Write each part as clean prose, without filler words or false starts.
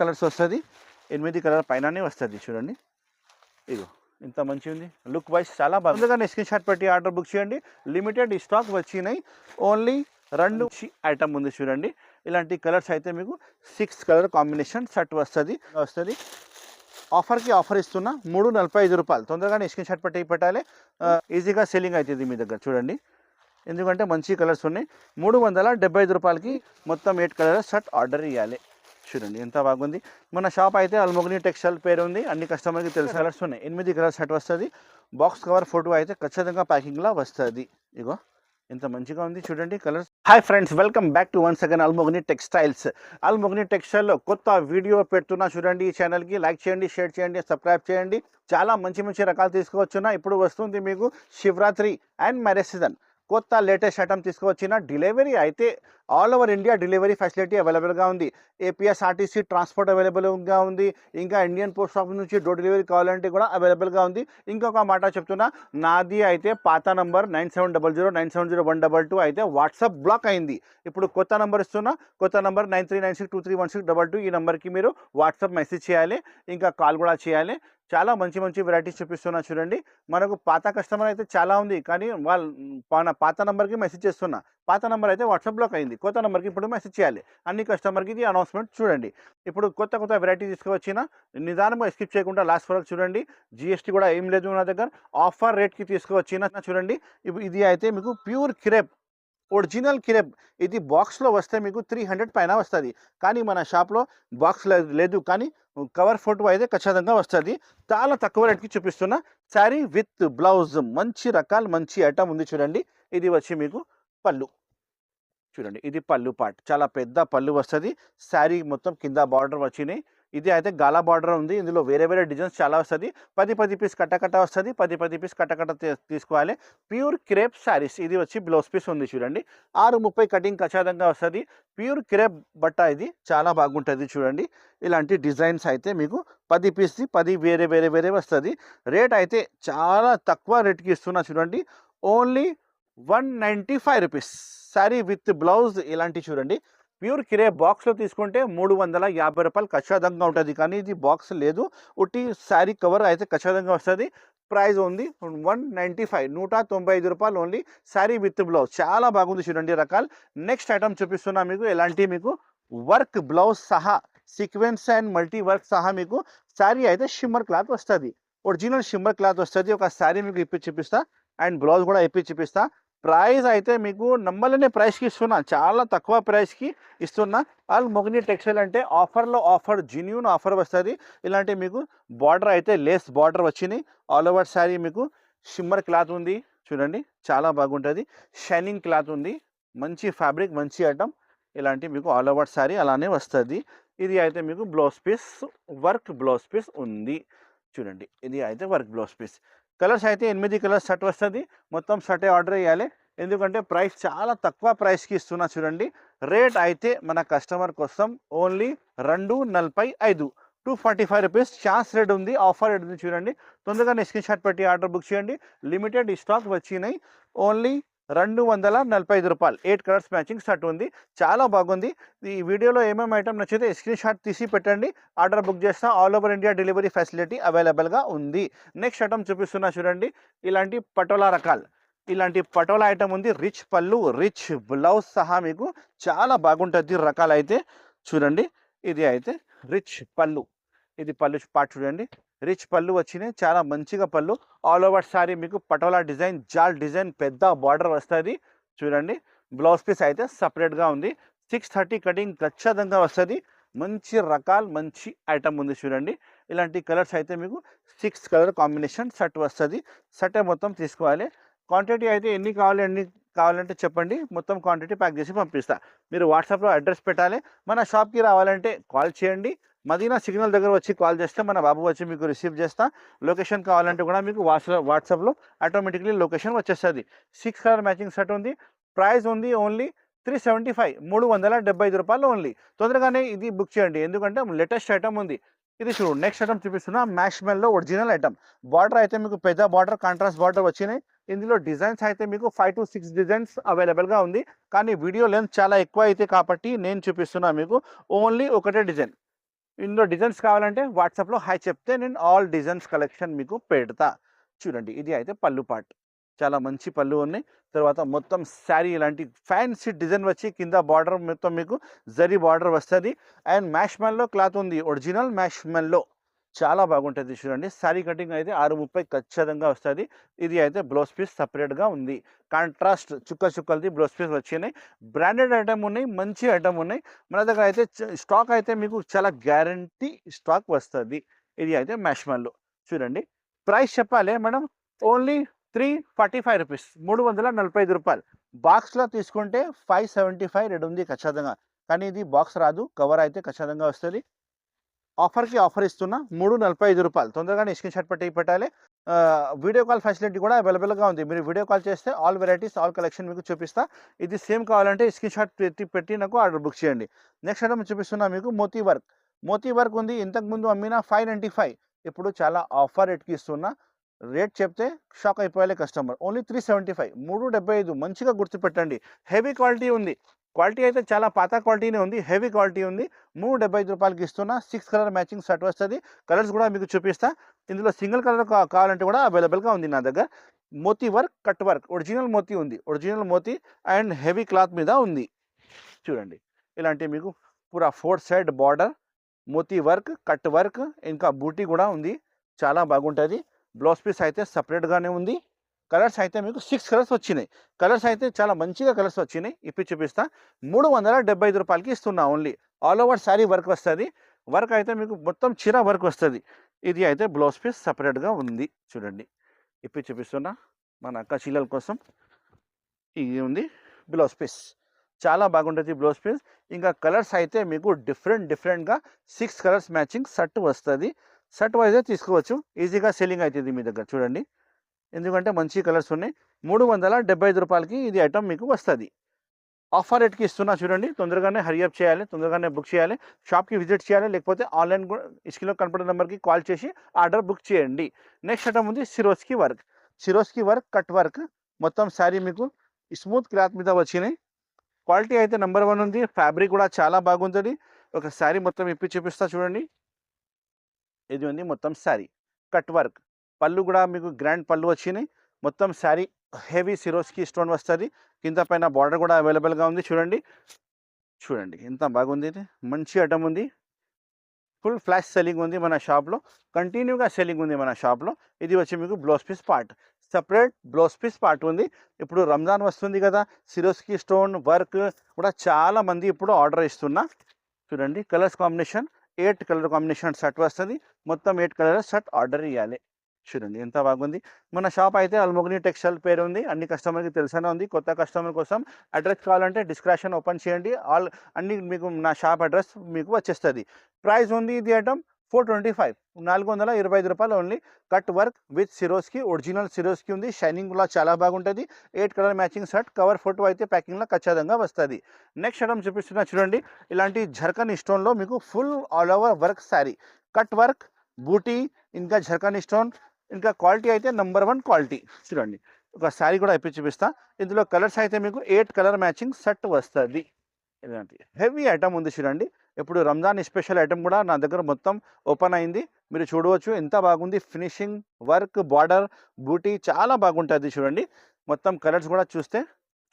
Colours వస్తుంది, 8 colour పైననే వస్తుంది చూడండి. ఇగో ఇంత మంచిగా ఉంది, లుక్ వైజ్ చాలా బాగుంది. అందుకని స్క్రీన్ షాట్ పెట్టి ఆర్డర్ బుక్ చేయండి. లిమిటెడ్ స్టాక్ వచ్చినాయి, ఓన్లీ 2 ఐటమ్ ఉంది చూడండి. ఇలాంటి కలర్స్ అయితే మీకు 6 కలర్ కాంబినేషన్ సెట్ వస్తుంది. ఆఫర్కి ఆఫర్ ఇస్తున్నా 345 రూపాయలు. తొందరగానే స్క్రీన్ షాట్ పెట్టి పెట్టాలి, ఈజీగా సెల్లింగ్ అవుతుంది మీ దగ్గర చూడండి. ఎందుకంటే మంచి కలర్స్ ఉన్నాయి. 375 రూపాయలకి మొత్తం 8 కలర్ సెట్ ఆర్డర్ ఇవ్వాలి. చూడండి ఎంత బాగుంది. మన షాప్ అయితే అల్మోగ్ని టెక్స్టైల్ పేరు ఉంది, అన్ని కస్టమర్కి తెలిసిన కలర్స్ ఉన్నాయి. 8 కలర్ సెట్ వస్తుంది. బాక్స్ కవర్ ఫోటో అయితే ఖచ్చితంగా ప్యాకింగ్లో వస్తుంది. ఇగో ఎంత మంచిగా ఉంది చూడండి colours. Hi friends, welcome back to once again అల్మోగ్ని టెక్స్టైల్స్. అల్మోగ్ని టెక్స్టైల్లో కొత్త వీడియో పెడుతున్నా చూడండి. ఈ ఛానల్కి లైక్ చేయండి, షేర్ చేయండి, సబ్స్క్రైబ్ చేయండి. చాలా మంచి మంచి రకాలు తీసుకువచ్చున్నా. ఇప్పుడు వస్తుంది మీకు శివరాత్రి అండ్ మ్యారేజ్ సీజన్ కొత్త లేటెస్ట్ ఐటమ్ తీసుకువచ్చిన. డెలివరీ అయితే all over India delivery facility అవైలబుల్గా ఉంది. ఏపీఎస్ఆర్టీసీ ట్రాన్స్పోర్ట్ అవైలబుల్గా ఉంది. ఇంకా ఇండియన్ పోస్ట్ ఆఫీస్ నుంచి డోర్ డెలివరీ కావాలంటే కూడా అవైలబుల్గా ఉంది. ఇంకొక మాట చెప్తున్నా, నాది అయితే పాత నంబర్ 9700970122 అయితే వాట్సాప్ బ్లాక్ అయింది. ఇప్పుడు కొత్త నంబర్ ఇస్తున్నా, కొత్త నంబర్ 9396231622. ఈ నెంబర్కి మీరు వాట్సాప్ మెసేజ్ చేయాలి, ఇంకా కాల్ కూడా చేయాలి. చాలా మంచి మంచి వెరైటీస్ చూపిస్తున్నా చూడండి. మనకు పాత కస్టమర్ అయితే చాలా ఉంది, కానీ వాళ్ళ పాత నెంబర్కి మెసేజ్ చేస్తున్నా. పాత నెంబర్ అయితే వాట్సాప్ బ్లాక్ అయింది, కొత్త నెంబర్కి ఇప్పుడు మెసేజ్ చేయాలి. అన్ని కస్టమర్కి ఇది అనౌన్స్మెంట్ చూడండి. ఇప్పుడు కొత్త కొత్త వెరైటీ తీసుకువచ్చిన, నిదానంగా స్కిప్ చేయకుండా లాస్ట్ వరకు చూడండి. జిఎస్టీ కూడా ఏం లేదు నా దగ్గర. ఆఫర్ రేట్కి తీసుకువచ్చిన చూడండి. ఇది అయితే మీకు ప్యూర్ క్రేప్, ఒరిజినల్ క్రేప్. ఇది బాక్స్లో వస్తే మీకు 300 పైన వస్తుంది, కానీ మన షాప్లో బాక్స్ లేదు, కానీ కవర్ ఫోటో అయితే ఖచ్చితంగా వస్తుంది. చాలా తక్కువ రేట్కి చూపిస్తున్నా. శారీ విత్ బ్లౌజ్, మంచి రకాలు మంచి ఐటమ్ ఉంది చూడండి. ఇది వచ్చి మీకు పళ్ళు చూడండి, ఇది పళ్ళు పార్ట్, చాలా పెద్ద పళ్ళు వస్తుంది. శారీ మొత్తం కింద బార్డర్ వచ్చినాయి. ఇది అయితే గాలా బార్డర్ ఉంది. ఇందులో వేరే వేరే డిజైన్స్ చాలా వస్తుంది. 10 పీస్ కట్టకట్ట వస్తుంది, 10 పీస్ కట్టకట్ట తీసుకోవాలి. Pure crepe saris. ఇది వచ్చి బ్లౌజ్ పీస్ ఉంది చూడండి. 6:30 కటింగ్ ఖచ్చితంగా వస్తుంది. ప్యూర్ క్రేప్ బట్ట, ఇది చాలా బాగుంటుంది చూడండి. ఇలాంటి డిజైన్స్ అయితే మీకు 10 పీస్ది 10 వేరే వేరే వేరే వస్తుంది. రేట్ అయితే చాలా తక్కువ రేట్కి ఇస్తున్నా చూడండి. Only 195 rupees. Sari with blouse ఇలాంటి చూడండి. ప్యూర్ క్రేప్ బాక్స్లో తీసుకుంటే 350 రూపాయలు ఖచ్చితంగా ఉంటుంది, కానీ ఇది బాక్స్ లేదు. ఉట్టి శారీ కవర్ అయితే ఖచ్చితంగా వస్తుంది. ప్రైస్ ఉంది 195, 195 రూపాయలు ఓన్లీ. శారీ విత్ బ్లౌజ్ చాలా బాగుంది చూడండి రకాలు. నెక్స్ట్ ఐటమ్ చూపిస్తున్నా మీకు. ఎలాంటి మీకు వర్క్ బ్లౌజ్ సహా, సీక్వెన్స్ అండ్ మల్టీ వర్క్ సహా మీకు శారీ అయితే షిమ్మర్ క్లాత్ వస్తుంది. ఒరిజినల్ షిమ్మర్ క్లాత్ వస్తుంది. ఒక శారీ మీకు ఇప్పి చూపిస్తా, అండ్ బ్లౌజ్ కూడా ఇప్పి చూపిస్తా. ప్రైస్ అయితే మీకు నమ్మలేని ప్రైస్కి ఇస్తున్నా, చాలా తక్కువ ప్రైస్కి ఇస్తున్నా. అల్మోగ్ని టెక్స్టైల్ అంటే ఆఫర్లో ఆఫర్, జెన్యూన్ ఆఫర్ వస్తుంది. ఇలాంటి మీకు బార్డర్ అయితే లేస్ బార్డర్ వచ్చినాయి. ఆల్ ఓవర్ శారీ మీకు షిమ్మర్ క్లాత్ ఉంది చూడండి, చాలా బాగుంటుంది. షైనింగ్ క్లాత్ ఉంది, మంచి ఫ్యాబ్రిక్, మంచి ఐటమ్. ఇలాంటి మీకు ఆల్ ఓవర్ శారీ అలానే వస్తుంది. ఇది అయితే మీకు blouse piece, work blouse piece ఉంది చూడండి. ఇది అయితే వర్క్ బ్లౌజ్ పీస్. కలర్స్ అయితే 8 కలర్స్ సెట్ వస్తుంది. మొత్తం సెటే ఆర్డర్ చేయాలి, ఎందుకంటే ప్రైస్ చాలా తక్కువ ప్రైస్కి ఇస్తున్నా చూడండి. రేట్ అయితే మన కస్టమర్ కోసం ఓన్లీ 245, 245 రూపీస్. ఛాన్స్ రేట్ ఉంది, ఆఫర్ రేట్ ఉంది చూడండి. తొందరగా స్క్రీన్ షాట్ పెట్టి ఆర్డర్ బుక్ చేయండి. లిమిటెడ్ స్టాక్ వచ్చినాయి. ఓన్లీ 245 రూపాయలు. 8 కలర్స్ మ్యాచింగ్ సెట్ ఉంది, చాలా బాగుంది. ఈ వీడియోలో ఏమేమి ఐటమ్ నచ్చితే స్క్రీన్ షాట్ తీసి పెట్టండి, ఆర్డర్ బుక్ చేస్తా. All over India delivery facility అవైలబుల్గా ఉంది. నెక్స్ట్ ఐటమ్ చూపిస్తున్నా చూడండి. ఇలాంటి పటోలా రకాలు, ఇలాంటి పటోలా ఐటమ్ ఉంది. రిచ్ పళ్ళు, రిచ్ బ్లౌజ్ సహా మీకు చాలా బాగుంటుంది రకాలు అయితే చూడండి. ఇది అయితే రిచ్ పళ్ళు, ఇది పళ్ళు పార్ట్ చూడండి. రిచ్ పళ్ళు వచ్చినాయి, చాలా మంచిగా పళ్ళు. ఆల్ ఓవర్ సారీ మీకు పటోలా డిజైన్, జాల్ డిజైన్, పెద్ద బార్డర్ వస్తుంది చూడండి. బ్లౌజ్ పీస్ అయితే సపరేట్గా ఉంది. 630 కటింగ్ ఖచ్చితంగా వస్తుంది. మంచి రకాలు, మంచి ఐటమ్ ఉంది చూడండి. ఇలాంటి కలర్స్ అయితే మీకు 6 కలర్ కాంబినేషన్ సెట్ వస్తుంది. సెట్ మొత్తం తీసుకోవాలి. క్వాంటిటీ అయితే ఎన్ని కావాలంటే చెప్పండి, మొత్తం క్వాంటిటీ ప్యాక్ చేసి పంపిస్తా. మీరు వాట్సాప్లో అడ్రస్ పెట్టాలి. మన షాప్కి రావాలంటే కాల్ చేయండి. మదీనా సిగ్నల్ దగ్గర వచ్చి కాల్ చేస్తే మన బాబు వచ్చి మీకు రిసీవ్ చేస్తా. లొకేషన్ కావాలంటే కూడా మీకు వాట్సాప్లో ఆటోమేటిక్లీ లొకేషన్ వచ్చేస్తుంది. 6 కలర్ మ్యాచింగ్ సెట్ ఉంది. ప్రైస్ ఉంది ఓన్లీ 375, 375 రూపాయలు ఓన్లీ. తొందరగానే ఇది బుక్ చేయండి, ఎందుకంటే లేటెస్ట్ ఐటమ్ ఉంది. ఇది చూడు, నెక్స్ట్ ఐటమ్ చూపిస్తున్నా. Marshmallow original item. బార్డర్ అయితే మీకు పెద్ద బార్డర్, కాంట్రాస్ట్ బార్డర్ వచ్చినాయి. ఇందులో డిజైన్స్ అయితే మీకు 5 to 6 డిజైన్స్ అవైలబుల్గా ఉంది, కానీ వీడియో లెంత్ చాలా ఎక్కువ అయితే కాబట్టి నేను చూపిస్తున్నా మీకు ఓన్లీ ఒకటే డిజైన్. ఇందులో డిజైన్స్ కావాలంటే వాట్సాప్లో హాయ్ చెప్తే నేను ఆల్ డిజైన్స్ కలెక్షన్ మీకు పెడతా. చూడండి ఇది అయితే పళ్ళు పార్ట్, చాలా మంచి పళ్ళు ఉన్నాయి. తర్వాత మొత్తం శారీ ఇలాంటి ఫ్యాన్సీ డిజైన్ వచ్చి కింద బార్డర్ మొత్తం మీకు జరీ బార్డర్ వస్తుంది. అండ్ మ్యాష్మెల్లో క్లాత్ ఉంది, ఒరిజినల్ మ్యాష్మెల్లో చాలా బాగుంటుంది. చూడండి శారీ కటింగ్ అయితే 6:30 ఖచ్చితంగా వస్తుంది. ఇది అయితే బ్లౌజ్ పీస్ సపరేట్గా ఉంది. కాంట్రాస్ట్ చుక్క చుక్కలది బ్లౌజ్ పీస్ వచ్చినాయి. బ్రాండెడ్ ఐటమ్ ఉన్నాయి, మంచి ఐటమ్ ఉన్నాయి. మన దగ్గర అయితే స్టాక్ అయితే మీకు చాలా గ్యారంటీ స్టాక్ వస్తుంది. ఇది అయితే మ్యాష్మెల్లో. చూడండి ప్రైస్ చెప్పాలి మేడం, ఓన్లీ 345 రూపీస్, 345 రూపాయలు. బాక్స్లో తీసుకుంటే 575 రేట్ ఉంది ఖచ్చితంగా, కానీ ఇది బాక్స్ రాదు, కవర్ అయితే ఖచ్చితంగా వస్తుంది. ఆఫర్కి ఆఫర్ ఇస్తున్నా 345 రూపాయలు. తొందరగానే స్క్రీన్ షాట్ పెట్టాలి. వీడియో కాల్ ఫెసిలిటీ కూడా అవైలబుల్గా ఉంది. మీరు వీడియో కాల్ చేస్తే ఆల్ వెరైటీస్ ఆల్ కలెక్షన్ మీకు చూపిస్తా. ఇది సేమ్ కావాలంటే స్క్రీన్ షాట్ పెట్టి నాకు ఆర్డర్ బుక్ చేయండి. నెక్స్ట్ ఐటమ్ చూపిస్తున్నా మీకు మోతీ వర్క్. మోతీ వర్క్ ఉంది, ఇంతకుముందు అమ్మిన 595, ఇప్పుడు చాలా ఆఫర్ రేట్కి ఇస్తున్నా. రేట్ చెప్తే షాక్ అయిపోయాలి కస్టమర్. ఓన్లీ 375, 375. మంచిగా గుర్తుపెట్టండి, హెవీ క్వాలిటీ ఉంది. క్వాలిటీ అయితే చాలా పాత క్వాలిటీనే ఉంది, హెవీ క్వాలిటీ ఉంది. 375 రూపాయలకి ఇస్తున్నా. 6 కలర్ మ్యాచింగ్ షర్ట్ వస్తుంది. కలర్స్ కూడా మీకు చూపిస్తా. ఇందులో సింగిల్ కలర్ కావాలంటే కూడా అవైలబుల్గా ఉంది నా దగ్గర. మోతీ వర్క్, కట్ వర్క్, ఒరిజినల్ మోతీ ఉంది, ఒరిజినల్ మోతీ అండ్ హెవీ క్లాత్ మీద ఉంది. చూడండి ఇలాంటి మీకు పూరా 4 సైడ్ బార్డర్, మోతీ వర్క్, కట్ వర్క్, ఇంకా బూటీ కూడా ఉంది. చాలా బాగుంటుంది. బ్లౌజ్ పీస్ అయితే సపరేట్గానే ఉంది. కలర్స్ అయితే మీకు 6 కలర్స్ వచ్చినాయి. కలర్స్ అయితే చాలా మంచిగా కలర్స్ వచ్చినాయి. ఇప్పి చూపిస్తా. 375 రూపాయలకి ఇస్తున్నా only. All over sari work వస్తుంది. వర్క్ అయితే మీకు మొత్తం చీర వర్క్ వస్తుంది. ఇది అయితే బ్లౌజ్ పీస్ సపరేట్గా ఉంది. చూడండి ఇప్పి చూపిస్తున్నా మన అక్క చీలల కోసం. ఇది ఉంది బ్లౌజ్ పీస్, చాలా బాగుంటుంది బ్లౌజ్ పీస్. ఇంకా కలర్స్ అయితే మీకు డిఫరెంట్గా 6 కలర్స్ మ్యాచింగ్ షర్ట్ వస్తుంది. షర్ట్ వైజే తీసుకోవచ్చు, ఈజీగా సెల్లింగ్ అవుతుంది మీ దగ్గర. చూడండి ఎందుకంటే మంచి కలర్స్ ఉన్నాయి. 375 రూపాయలకి ఇది ఐటమ్ మీకు వస్తుంది. ఆఫర్ రేట్కి ఇస్తున్నా. చూడండి తొందరగానే హరియప్ చేయాలి, తొందరగానే బుక్ చేయాలి, షాప్కి విజిట్ చేయాలి, లేకపోతే ఆన్లైన్ స్క్రీన్లో కనపడే నెంబర్కి కాల్ చేసి ఆర్డర్ బుక్ చేయండి. నెక్స్ట్ ఐటమ్ ఉంది Swarovski work. Swarovski work, cut work, మొత్తం శారీ మీకు స్మూత్ క్లాత్ మీద వచ్చినాయి. క్వాలిటీ అయితే నెంబర్ 1 ఉంది. ఫ్యాబ్రిక్ కూడా చాలా బాగుంటుంది. ఒక శారీ మొత్తం ఇప్పి చూపిస్తా. చూడండి ఇది ఉంది మొత్తం శారీ కట్ వర్క్. పళ్ళు కూడా మీకు గ్రాండ్ పళ్ళు వచ్చినాయి. మొత్తం శారీ హెవీ సిరోస్కి స్టోన్ వస్తుంది. కింద పైన బార్డర్ కూడా అవైలబుల్గా ఉంది. చూడండి ఎంత బాగుంది. ఇది మంచి ఐటమ్ ఉంది. ఫుల్ ఫ్లాష్ సెల్లింగ్ ఉంది మన షాప్లో, కంటిన్యూగా సెల్లింగ్ ఉంది మన షాప్లో. ఇది వచ్చి మీకు blouse piece part, separate blouse piece part ఉంది. ఇప్పుడు రంజాన్ వస్తుంది కదా, సిరోస్కి స్టోన్ వర్క్ కూడా చాలా మంది ఇప్పుడు ఆర్డర్ ఇస్తున్నా. చూడండి colours combination 8 colour combination shirt వస్తుంది. మొత్తం 8 కలర్ షర్ట్ ఆర్డర్ ఇవ్వాలి. చూడండి ఎంత బాగుంది. మన షాప్ అయితే అల్మోగ్ని టెక్స్టైల్ పేరు ఉంది, అన్ని కస్టమర్కి తెలిసనే ఉంది. కొత్త కస్టమర్ కోసం అడ్రస్ కావాలంటే డిస్క్రిప్షన్ ఓపెన్ చేయండి, అన్ని మీకు నా షాప్ అడ్రస్ మీకు వచ్చేస్తుంది. ప్రైస్ ఉంది ఇది ఐటమ్ 425, 425 రూపాయలు only. Cut work with Swarovski, original Swarovski ఉంది. షైనింగ్ కూడా చాలా బాగుంటుంది. 8 colour matching shirt, cover photo అయితే ప్యాకింగ్లో ఖచ్చితంగా వస్తుంది. నెక్స్ట్ ఐటమ్ చూపిస్తున్నా. చూడండి ఇలాంటి జర్కన్ స్టోన్లో మీకు full all over work sari, cut work, బూటీ, ఇంకా జర్కన్ స్టోన్, ఇంకా క్వాలిటీ అయితే నెంబర్ 1 క్వాలిటీ. చూడండి ఒక శారీ కూడా ఇప్పి చూపిస్తా. ఇందులో కలర్స్ అయితే మీకు 8 కలర్ మ్యాచింగ్ సెట్ వస్తుంది. ఇలాంటి హెవీ ఐటమ్ ఉంది. చూడండి ఇప్పుడు రంజాన్ స్పెషల్ ఐటమ్ కూడా నా దగ్గర మొత్తం ఓపెన్ అయింది. మీరు చూడవచ్చు ఎంత బాగుంది. ఫినిషింగ్ వర్క్, బార్డర్, బూటీ చాలా బాగుంటుంది. చూడండి మొత్తం కలర్స్ కూడా చూస్తే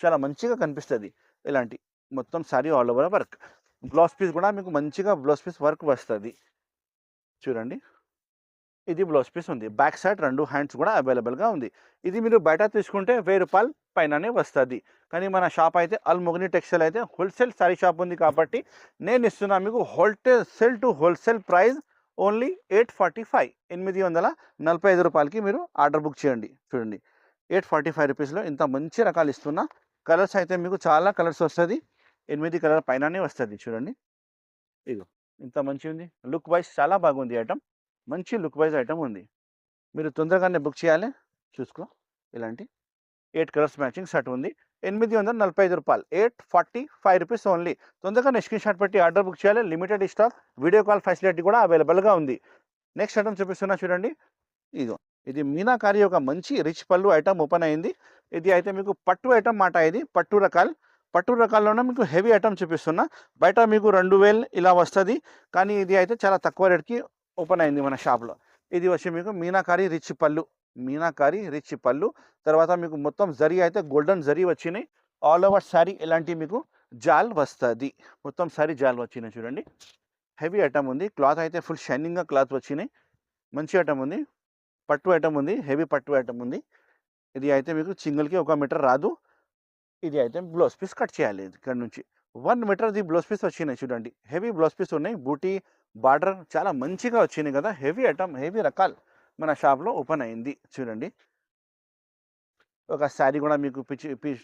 చాలా మంచిగా కనిపిస్తుంది. ఇలాంటి మొత్తం sari all over work. Blouse piece కూడా మీకు మంచిగా బ్లౌజ్ పీస్ వర్క్ వస్తుంది. చూడండి ఇది బ్లౌజ్ పీస్ ఉంది. బ్యాక్ సైడ్ 2 హ్యాండ్స్ కూడా అవైలబుల్గా ఉంది. ఇది మీరు బయట తీసుకుంటే 1000 రూపాయలు పైననే వస్తుంది. కానీ మన షాప్ అయితే అల్మోగ్ని టెక్స్టైల్ అయితే హోల్సేల్ శారీ షాప్ ఉంది కాబట్టి నేను ఇస్తున్నా మీకు wholesale to wholesale price only 845, 845 రూపాయలకి మీరు ఆర్డర్ బుక్ చేయండి. చూడండి 845 రూపీస్లో ఇంత మంచి రకాలు ఇస్తున్నా. కలర్స్ అయితే మీకు చాలా కలర్స్ వస్తుంది, 8 కలర్ పైననే వస్తుంది. చూడండి ఇగో ఇంత మంచి ఉంది. లుక్ వైజ్ చాలా బాగుంది ఐటమ్, మంచి లుక్ వైజ్ ఐటమ్ ఉంది. మీరు తొందరగానే బుక్ చేయాలి. చూసుకో ఇలాంటి 8 కలర్స్ మ్యాచింగ్ షర్ట్ ఉంది. 845 రూపాయలు, 845 రూపీస్ ఓన్లీ. తొందరగానే స్క్రీన్ షాట్ పెట్టి ఆర్డర్ బుక్ చేయాలి. Limited stock, video call facility కూడా అవైలబుల్గా ఉంది. నెక్స్ట్ ఐటమ్ చూపిస్తున్నా. చూడండి ఇది మీనాకారి ఒక మంచి రిచ్ పళ్ళు ఐటమ్ ఓపెన్ అయింది. ఇది అయితే మీకు పట్టు ఐటమ్ మాట. ఇది పట్టు రకాలు, పట్టు రకాల్లోనే మీకు హెవీ ఐటమ్ చూపిస్తున్నా. బయట మీకు 2000 ఇలా వస్తుంది, కానీ ఇది అయితే చాలా తక్కువ రేట్కి ఓపెన్ అయింది మన షాప్లో. ఇది వచ్చి మీకు మీనాకారి రిచ్ పళ్ళు, మీనాకారి రిచ్ పళ్ళు. తర్వాత మీకు మొత్తం జరీ అయితే గోల్డెన్ జరీ వచ్చినాయి. ఆల్ ఓవర్ శారీ ఇలాంటి మీకు జాల్ వస్తుంది, మొత్తం శారీ జాల్ వచ్చినాయి చూడండి. హెవీ ఐటమ్ ఉంది, క్లాత్ అయితే ఫుల్ షైనింగ్గా క్లాత్ వచ్చినాయి. మంచి ఐటమ్ ఉంది, పట్టు ఐటమ్ ఉంది, హెవీ పట్టు ఐటమ్ ఉంది. ఇది అయితే మీకు సింగిల్కి 1 మీటర్ రాదు. ఇది అయితే బ్లౌజ్ పీస్ కట్ చేయాలి. ఇక్కడ నుంచి 1 మీటర్ది బ్లౌజ్ పీస్ వచ్చినాయి చూడండి. హెవీ బ్లౌజ్ పీస్ ఉన్నాయి, బూటీ బార్డర్ చాలా మంచిగా వచ్చినాయి కదా. హెవీ ఐటమ్, హెవీ రకాలు మన షాప్లో ఓపెన్ అయింది చూడండి. ఒక శారీ కూడా మీకు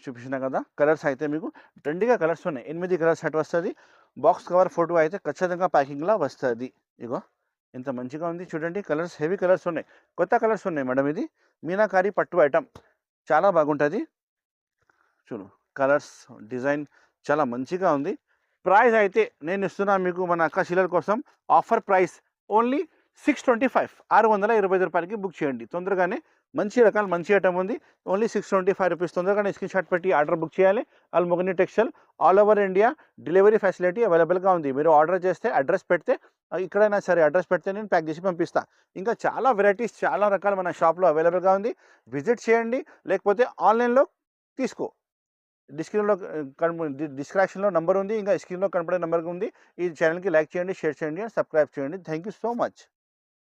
చూపించిన కదా. కలర్స్ అయితే మీకు ట్రెండీగా కలర్స్ ఉన్నాయి, 8 కలర్స్ సెట్ వస్తుంది. బాక్స్ కవర్ ఫోటో అయితే ఖచ్చితంగా ప్యాకింగ్లా వస్తుంది. ఇగో ఎంత మంచిగా ఉంది చూడండి. కలర్స్ హెవీ కలర్స్ ఉన్నాయి, కొత్త కలర్స్ ఉన్నాయి మేడం. ఇది మీనాకారి పట్టు ఐటమ్ చాలా బాగుంటుంది. చూడు కలర్స్ డిజైన్ చాలా మంచిగా ఉంది. ప్రైస్ అయితే నేను ఇస్తున్నా మీకు మన అక్క శీలల కోసం ఆఫర్ ప్రైస్ ఓన్లీ 625, 625 రూపాయలకి బుక్ చేయండి. తొందరగానే మంచి రకాలు మంచి ఐటమ్ ఉంది, ఓన్లీ 625 రూపీస్. తొందరగానే స్క్రీన్ షాట్ పెట్టి ఆర్డర్ బుక్ చేయాలి. అల్మోగని textile all over India delivery facility అవైలబుల్గా ఉంది. మీరు ఆర్డర్ చేస్తే అడ్రస్ పెడితే ఇక్కడైనా సరే అడ్రస్ పెడితే నేను ప్యాక్ చేసి పంపిస్తాను. ఇంకా చాలా వెరైటీస్ చాలా రకాలు మన షాప్లో అవైలబుల్గా ఉంది. విజిట్ చేయండి, లేకపోతే ఆన్లైన్లో తీసుకో. డిస్క్రిప్షన్లో నంబర్ ఉంది, ఇంకా స్క్రీన్లో కనపడే నెంబర్ ఉంది. ఈ ఛానల్కి లైక్ చేయండి, షేర్ చేయండి, సబ్స్క్రైబ్ చేయండి. Thank you so much.